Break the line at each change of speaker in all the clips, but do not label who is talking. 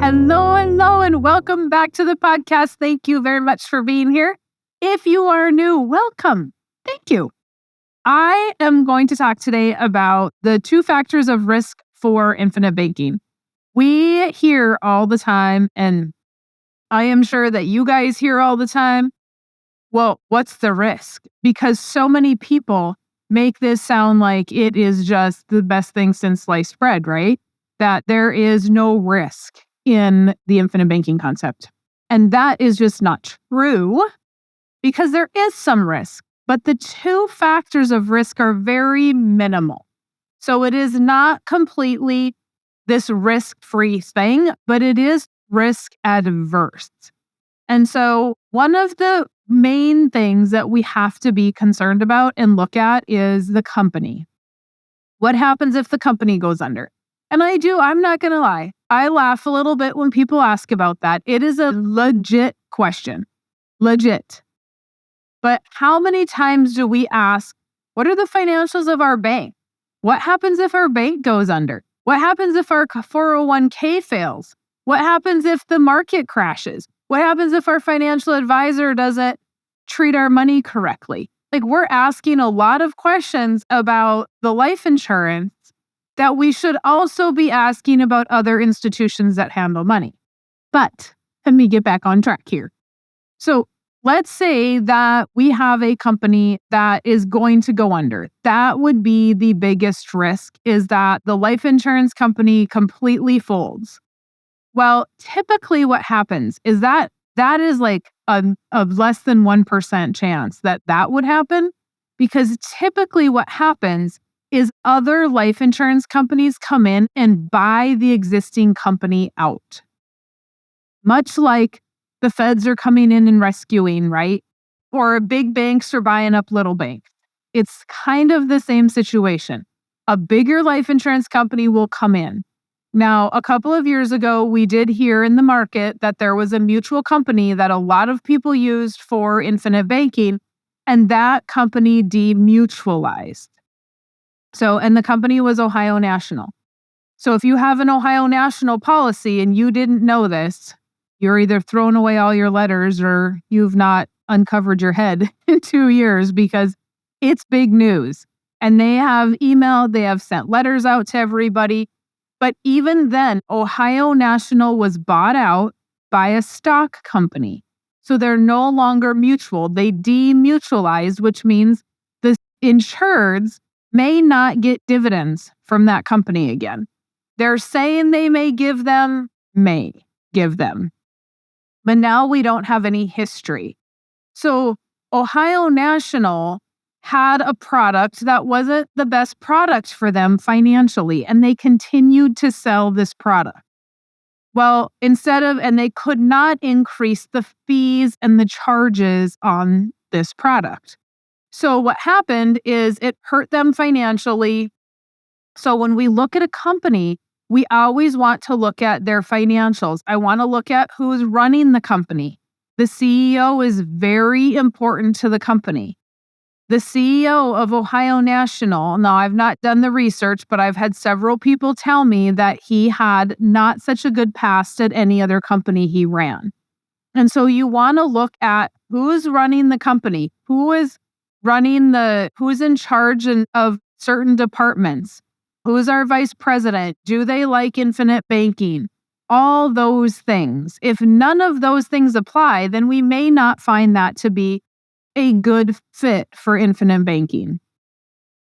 Hello, and welcome back to the podcast. Thank you very much for being here. If you are new, welcome. Thank you. I am going to talk today about the 2 factors of risk for infinite banking. We hear all the time, and I am sure that you guys hear all the time, well, what's the risk? Because so many people make this sound like it is just the best thing since sliced bread, right? That there is no risk in the infinite banking concept. And that is just not true because there is some risk, but the 2 factors of risk are very minimal. So it is not completely this risk-free thing, but it is risk-adverse. And so one of the main things that we have to be concerned about and look at is the company. What happens if the company goes under? And I'm not going to lie. I laugh a little bit when people ask about that. It is a legit question. Legit. But how many times do we ask, what are the financials of our bank? What happens if our bank goes under? What happens if our 401k fails? What happens if the market crashes? What happens if our financial advisor doesn't treat our money correctly? Like, we're asking a lot of questions about the life insurance that we should also be asking about other institutions that handle money. But let me get back on track here. So let's say that we have a company that is going to go under. That would be the biggest risk, is that the life insurance company completely folds. Well, typically what happens is that is like a less than 1% chance that would happen, because typically what happens is other life insurance companies come in and buy the existing company out. Much like the feds are coming in and rescuing, right? Or big banks are buying up little banks. It's kind of the same situation. A bigger life insurance company will come in. Now, a couple of years ago, we did hear in the market that there was a mutual company that a lot of people used for infinite banking, and that company demutualized. And the company was Ohio National. So if you have an Ohio National policy and you didn't know this, you're either throwing away all your letters or you've not uncovered your head in 2 years, because it's big news. And they have emailed, they have sent letters out to everybody. But even then, Ohio National was bought out by a stock company. So they're no longer mutual. They demutualized, which means the insureds may not get dividends from that company again. They're saying they may give them. But now we don't have any history. So Ohio National had a product that wasn't the best product for them financially, and they continued to sell this product. Well, and they could not increase the fees and the charges on this product. So what happened is it hurt them financially. So when we look at a company, we always want to look at their financials. I want to look at who's running the company. The CEO is very important to the company. The CEO of Ohio National, now I've not done the research, but I've had several people tell me that he had not such a good past at any other company he ran. And so you want to look at who's running the company, who's in charge of certain departments, who's our vice president, do they like infinite banking, all those things. If none of those things apply, then we may not find that to be a good fit for infinite banking.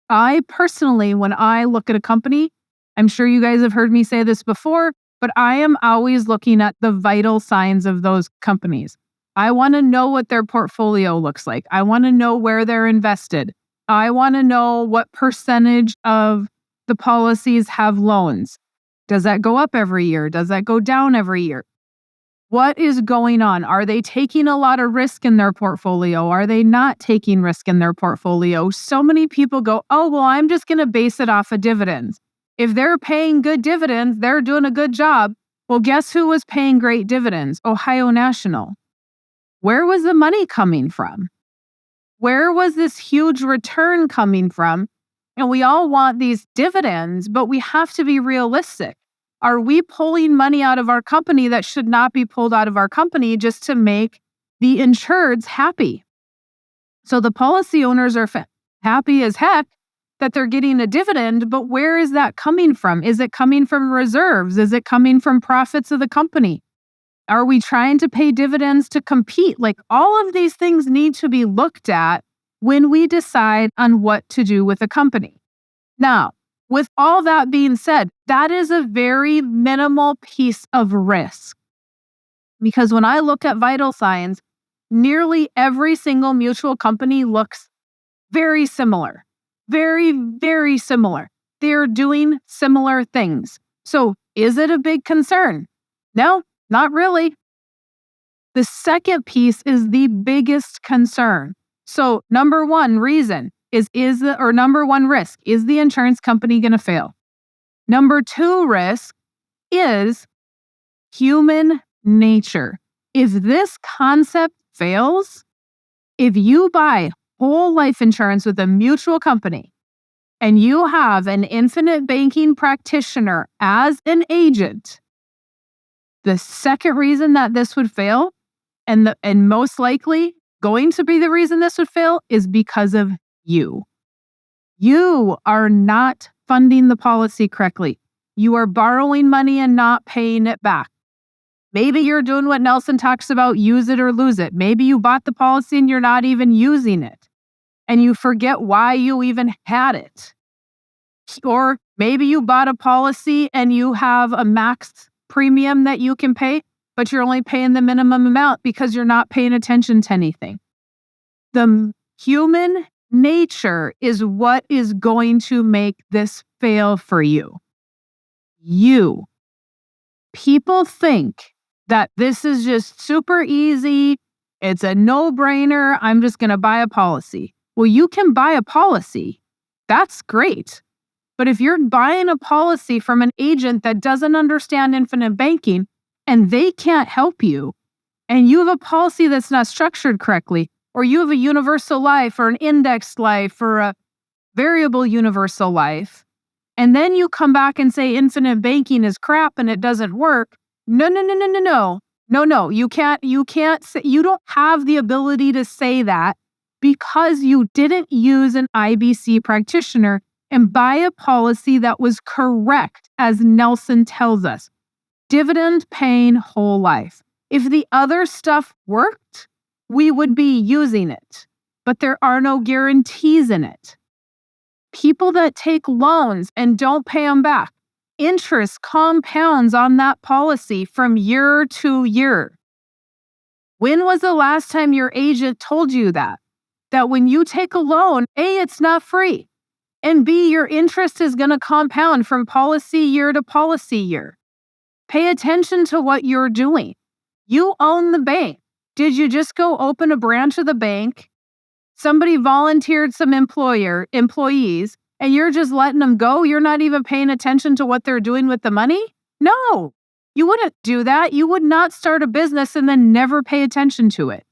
I personally, when I look at a company, I'm sure you guys have heard me say this before, but I am always looking at the vital signs of those companies. I want to know what their portfolio looks like. I want to know where they're invested. I want to know what percentage of the policies have loans. Does that go up every year? Does that go down every year? What is going on? Are they taking a lot of risk in their portfolio? Are they not taking risk in their portfolio? So many people go, oh, well, I'm just going to base it off of dividends. If they're paying good dividends, they're doing a good job. Well, guess who was paying great dividends? Ohio National. Where was the money coming from? Where was this huge return coming from? And we all want these dividends, but we have to be realistic. Are we pulling money out of our company that should not be pulled out of our company just to make the insureds happy? So the policy owners are happy as heck that they're getting a dividend, but where is that coming from? Is it coming from reserves? Is it coming from profits of the company? Are we trying to pay dividends to compete? Like, all of these things need to be looked at when we decide on what to do with a company. Now, with all that being said, that is a very minimal piece of risk. Because when I look at vital signs, nearly every single mutual company looks very similar. Very, very similar. They're doing similar things. So is it a big concern? No, not really. The second piece is the biggest concern. So number one reason number one risk, is the insurance company going to fail? Number two risk is human nature. If this concept fails, if you buy whole life insurance with a mutual company and you have an infinite banking practitioner as an agent, the second reason that this would fail, and most likely going to be the reason this would fail, is because of you. You are not funding the policy correctly. You are borrowing money and not paying it back. Maybe you're doing what Nelson talks about, use it or lose it. Maybe you bought the policy and you're not even using it, and you forget why you even had it. Or maybe you bought a policy and you have a max premium that you can pay, but you're only paying the minimum amount because you're not paying attention to anything. The human nature is what is going to make this fail for you. People think that this is just super easy. It's a no-brainer. I'm just going to buy a policy. Well, you can buy a policy. That's great. But if you're buying a policy from an agent that doesn't understand infinite banking and they can't help you, and you have a policy that's not structured correctly, or you have a universal life or an indexed life or a variable universal life, and then you come back and say infinite banking is crap and it doesn't work. No. You don't have the ability to say that because you didn't use an IBC practitioner and buy a policy that was correct, as Nelson tells us. Dividend paying whole life. If the other stuff worked, we would be using it, but there are no guarantees in it. People that take loans and don't pay them back, interest compounds on that policy from year to year. When was the last time your agent told you that when you take a loan, A, it's not free, and B, your interest is going to compound from policy year to policy year? Pay attention to what you're doing. You own the bank. Did you just go open a branch of the bank? Somebody volunteered some employees, and you're just letting them go? You're not even paying attention to what they're doing with the money? No, you wouldn't do that. You would not start a business and then never pay attention to it.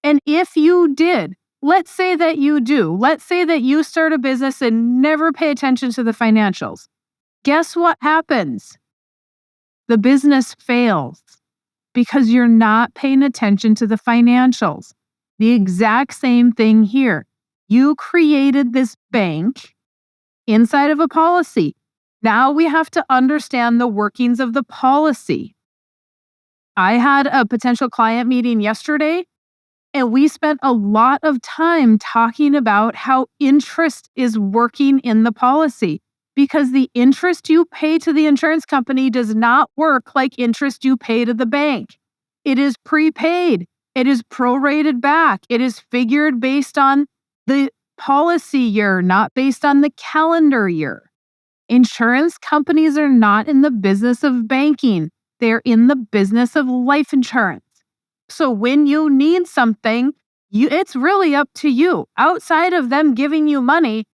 And if you did, let's say that you do. Let's say that you start a business and never pay attention to the financials. Guess what happens? The business fails because you're not paying attention to the financials. The exact same thing here. You created this bank inside of a policy. Now we have to understand the workings of the policy. I had a potential client meeting yesterday, and we spent a lot of time talking about how interest is working in the policy, because the interest you pay to the insurance company does not work like interest you pay to the bank. It is prepaid. It is prorated back. It is figured based on the policy year, not based on the calendar year. Insurance companies are not in the business of banking. They're in the business of life insurance. So when you need something, it's really up to you. Outside of them giving you money,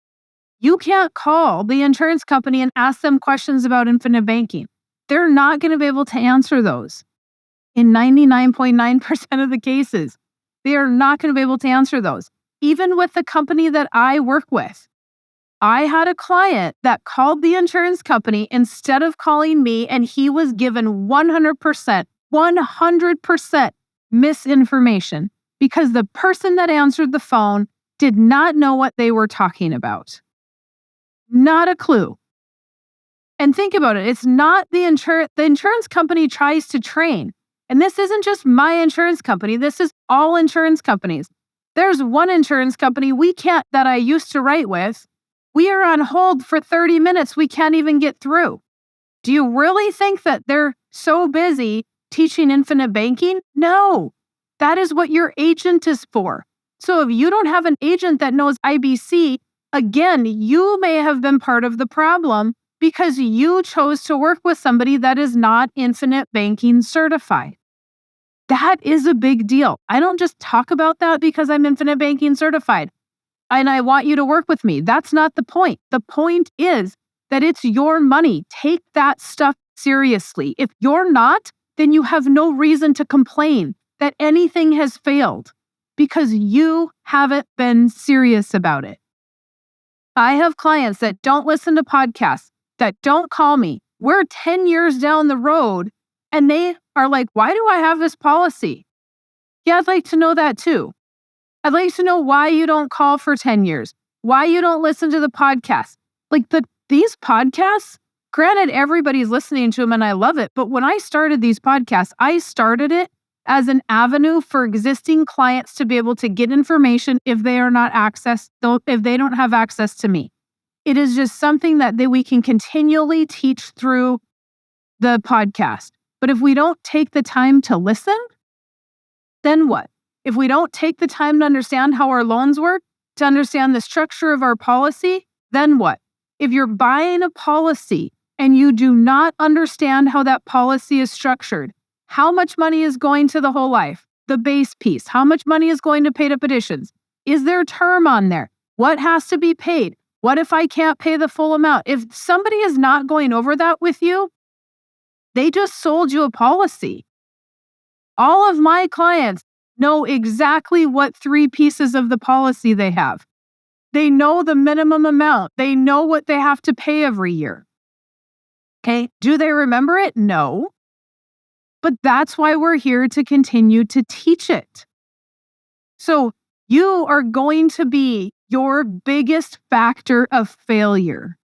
you can't call the insurance company and ask them questions about infinite banking. They're not going to be able to answer those. In 99.9% of the cases, they are not going to be able to answer those. Even with the company that I work with, I had a client that called the insurance company instead of calling me, and he was given 100% misinformation because the person that answered the phone did not know what they were talking about. Not a clue. And think about it. It's not the insurance company tries to train. And this isn't just my insurance company. This is all insurance companies. There's one insurance company that I used to write with. We are on hold for 30 minutes. We can't even get through. Do you really think that they're so busy teaching infinite banking? No, that is what your agent is for. So if you don't have an agent that knows IBC, again, you may have been part of the problem because you chose to work with somebody that is not infinite banking certified. That is a big deal. I don't just talk about that because I'm infinite banking certified and I want you to work with me. That's not the point. The point is that it's your money. Take that stuff seriously. If you're not, then you have no reason to complain that anything has failed because you haven't been serious about it. I have clients that don't listen to podcasts, that don't call me. We're 10 years down the road and they are like, why do I have this policy? Yeah, I'd like to know that too. I'd like to know why you don't call for 10 years, why you don't listen to the podcast. Like these podcasts, granted, everybody's listening to them and I love it. But when I started these podcasts, I started it as an avenue for existing clients to be able to get information if they don't have access to me. It is just something that we can continually teach through the podcast. But if we don't take the time to listen, then what? If we don't take the time to understand how our loans work, to understand the structure of our policy, then what? If you're buying a policy and you do not understand how that policy is structured, how much money is going to the whole life, the base piece, how much money is going to paid up additions? Is there term on there? What has to be paid? What if I can't pay the full amount? If somebody is not going over that with you, they just sold you a policy. All of my clients know exactly what 3 pieces of the policy they have. They know the minimum amount. They know what they have to pay every year. Okay, do they remember it? No. But that's why we're here to continue to teach it. So you are going to be your biggest factor of failure.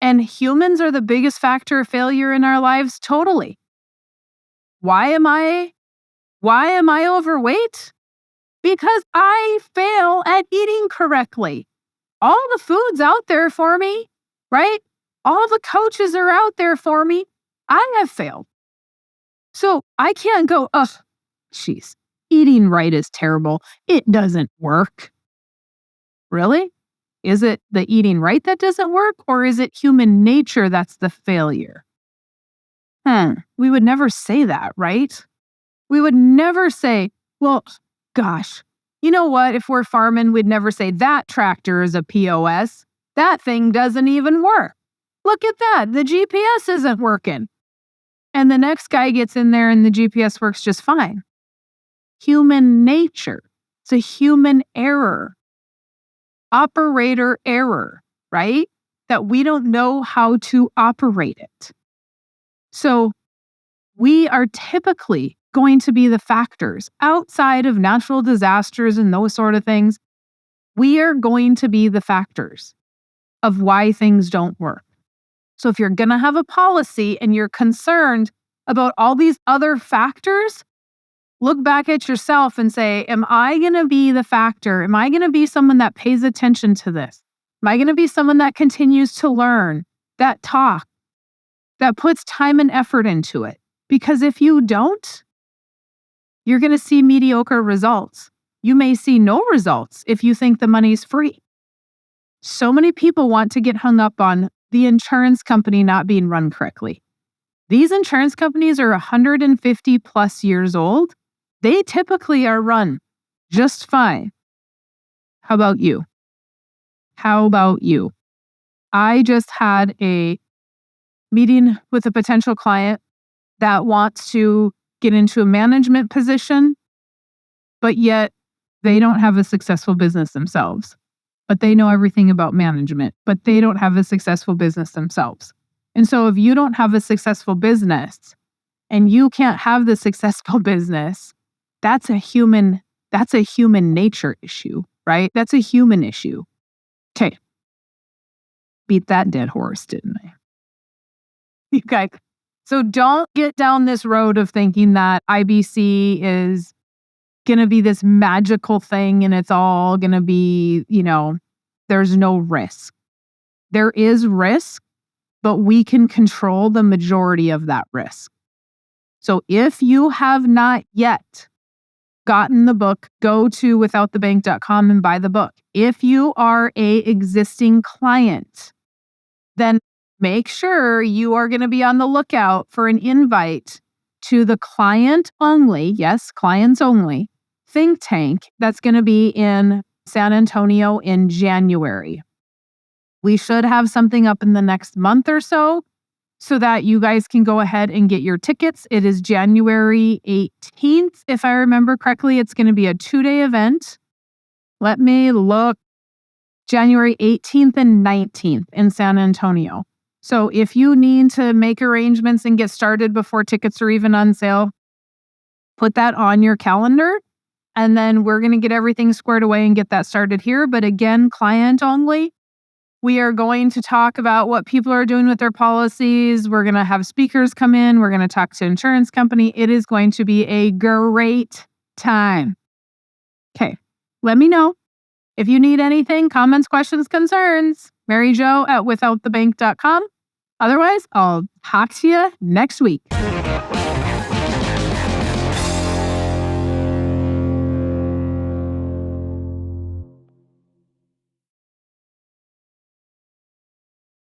And humans are the biggest factor of failure in our lives, totally. Why am I overweight? Because I fail at eating correctly. All the food's out there for me, right? All the coaches are out there for me. I have failed. So I can't go, eating right is terrible. It doesn't work. Really? Is it the eating right that doesn't work, or is it human nature that's the failure? We would never say that, right? We would never say, well, gosh, you know what? If we're farming, we'd never say that tractor is a POS. That thing doesn't even work. Look at that. The GPS isn't working. And the next guy gets in there and the GPS works just fine. Human nature. It's a human error. Operator error, right? That we don't know how to operate it. So we are typically going to be the factors outside of natural disasters and those sort of things. We are going to be the factors of why things don't work. So if you're going to have a policy and you're concerned about all these other factors, look back at yourself and say, am I going to be the factor? Am I going to be someone that pays attention to this? Am I going to be someone that continues to learn, that talk, that puts time and effort into it? Because if you don't, you're going to see mediocre results. You may see no results if you think the money's free. So many people want to get hung up on the insurance company not being run correctly. These insurance companies are 150 plus years old. They typically are run just fine. How about you? I just had a meeting with a potential client that wants to get into a management position, but yet they don't have a successful business themselves. but they know everything about management, but they don't have a successful business themselves. And so if you don't have a successful business and you can't have the successful business, that's a human nature issue, right? That's a human issue. Okay. Beat that dead horse, didn't I? You guys. So don't get down this road of thinking that IBC is going to be this magical thing and it's all going to be, there's no risk. There is risk, but we can control the majority of that risk. So if you have not yet gotten the book, go to withoutthebank.com and buy the book. If you are an existing client, then make sure you are going to be on the lookout for an invite to the clients only think tank that's going to be in San Antonio in January. We should have something up in the next month or so that you guys can go ahead and get your tickets. It is January 18th. If I remember correctly, it's going to be a 2-day event. Let me look. January 18th and 19th in San Antonio. So if you need to make arrangements and get started before tickets are even on sale, put that on your calendar. And then we're going to get everything squared away and get that started here. But again, client only. We are going to talk about what people are doing with their policies. We're going to have speakers come in. We're going to talk to insurance company. It is going to be a great time. Okay, let me know. If you need anything, comments, questions, concerns, Mary Jo at withoutthebank.com. Otherwise, I'll talk to you next week.